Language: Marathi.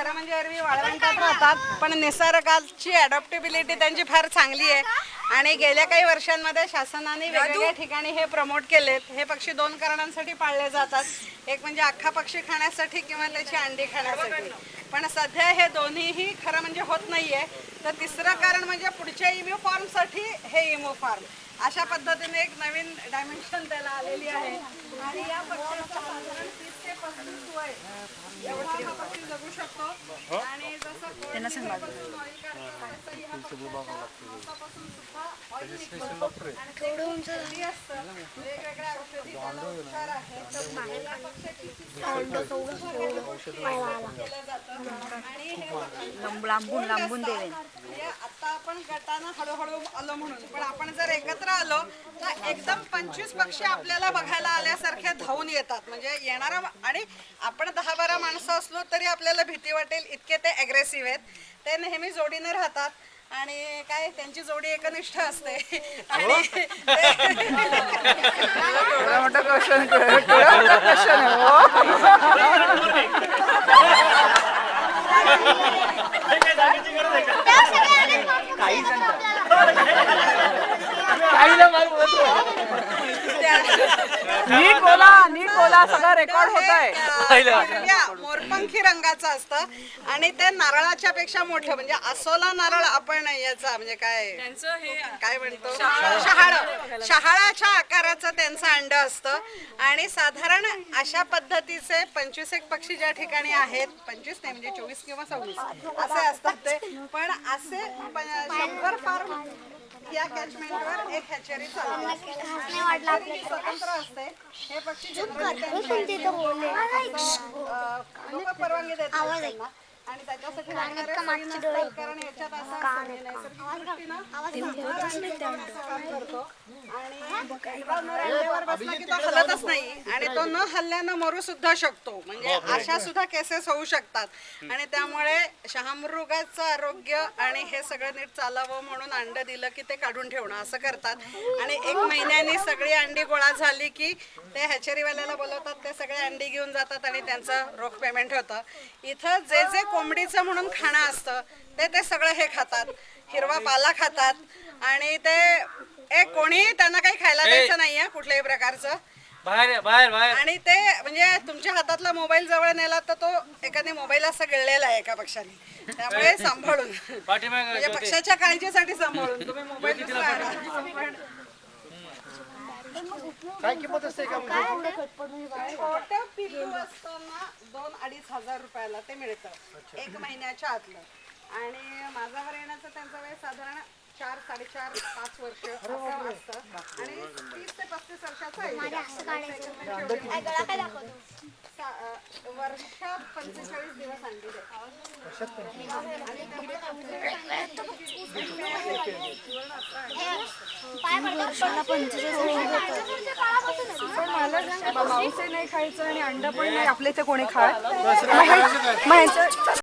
खरं म्हणजे एरवी वाळवंटात राहतात, पण निसर्गाची अडॅप्टेबिलिटी त्यांची फार चांगली आहे आणि गेल्या काही वर्षांमध्ये शासनाने वेगवेगळ्या ठिकाणी हे प्रमोट केलेत. हे पक्षी दोन कारणांसाठी पाळले जातात, एक म्हणजे अख्खा पक्षी खाण्यासाठी किंवा त्याची अंडी खाण्यासाठी. पण सध्या हे दोन्हीही खरं म्हणजे होत नाहीये. तर तिसरं कारण म्हणजे पुढच्या इमो फॉर्मसाठी हे इमो फॉर्म अशा पद्धतीने एक नवीन डायमेन्शन त्याला आलेली आहे. आणि या पक्षाचं साधारण 30 ते 35 वय एवढा हा पक्षी जगू शकतो. आणि जसं कोळंबीपासून ऑइल काढतात तसं ह्या पक्षापासून सुद्धा ऑइल निघतं. आणि ते खूप हेल्दी असतं. वेगवेगळ्या औषधी त्याला उपचार आहेत. तर या पक्षाची केलं जातं. आणि हे लांबून देवेन. म्हणजे आता आपण गटानं हळूहळू आलो म्हणून, पण आपण जर एकत्र आलो तर एकदम 25 पक्षी आपल्याला बघायला आल्यासारखे धावून येतात. म्हणजे येणारा आणि आपण 10-12 माणसं असलो तरी आपल्याला भीती वाटेल इतके ते अग्रेसिव्ह आहेत. ते नेहमी जोडीने राहतात आणि काय त्यांची जोडी एकनिष्ठ असते. आणि मोठा क्वेश्चन नीट बोला सगळं रेकॉर्ड होत आहे. मोरपंखी रंगाचं असतं आणि ते नारळाच्या पेक्षा मोठं म्हणजे असोला नारळ आपण याचा म्हणजे काय म्हणतो शहाळाच्या आकाराचं त्यांचं अंड असतं. आणि साधारण अशा पद्धतीचे 25 एक पक्षी ज्या ठिकाणी आहेत, 25 नाही म्हणजे 24 किंवा 26 असे असतात ते. पण असे 100 फार्म या कॅचमेंटवर एक हॅचरी चालते. स्वतंत्र असते. हे पक्षी परवानगी देतात त्यांना आणि त्याच्यासाठी लागणारे सोयी नसतात, कारण याच्यात असं नैसर्गिक दृष्टीनं काम करतो. आणि एकदा नर अंड्यावर बसला की तो हलतच नाही आणि तो न हल्ल्यानं मरू सुद्धा शकतो. म्हणजे अशा सुद्धा केसेस होऊ शकतात. आणि त्यामुळे शहामृगाचं आरोग्य आणि हे सगळं नीट चालावं म्हणून अंड दिलं की ते काढून ठेवणं असं करतात. आणि 1 महिन्यानी सगळी अंडी गोळा झाली की ते हॅचरीवाल्याला बोलवतात, ते सगळे अंडी घेऊन जातात आणि त्यांचं रोख पेमेंट होतं. इथं जे जे कोंबडीचं म्हणून खाणं असतं ते सगळं हे खातात, हिरवा पाला खातात. आणि ते कोणीही त्यांना काही खायला द्यायचं नाहीये कुठल्याही प्रकारचं. आणि ते म्हणजे तुमच्या हातातला मोबाईल जवळ नेला तर तो एखादी मोबाईल असा गिळलेला आहे एका पक्षाने. त्यामुळे सांभाळून म्हणजे पक्षाच्या काळजीसाठी सांभाळून तुम्ही मोबाईल काय किंमत असते का? छोटं पिल्लू असताना 2-2.5 हजार रुपयाला ते मिळतं 1 महिन्याच्या आतलं. आणि माझ्यावर येण्याचं त्यांचा वेळ साधारण 4-4.5-5 वर्ष असं असतं. आणि 30 ते 35 वर्षाचं आहे. वर्षात 45 दिवस अंडी मांस नाही खायचं आणि अंड पण नाही आपल्या इथे कोणी खाय.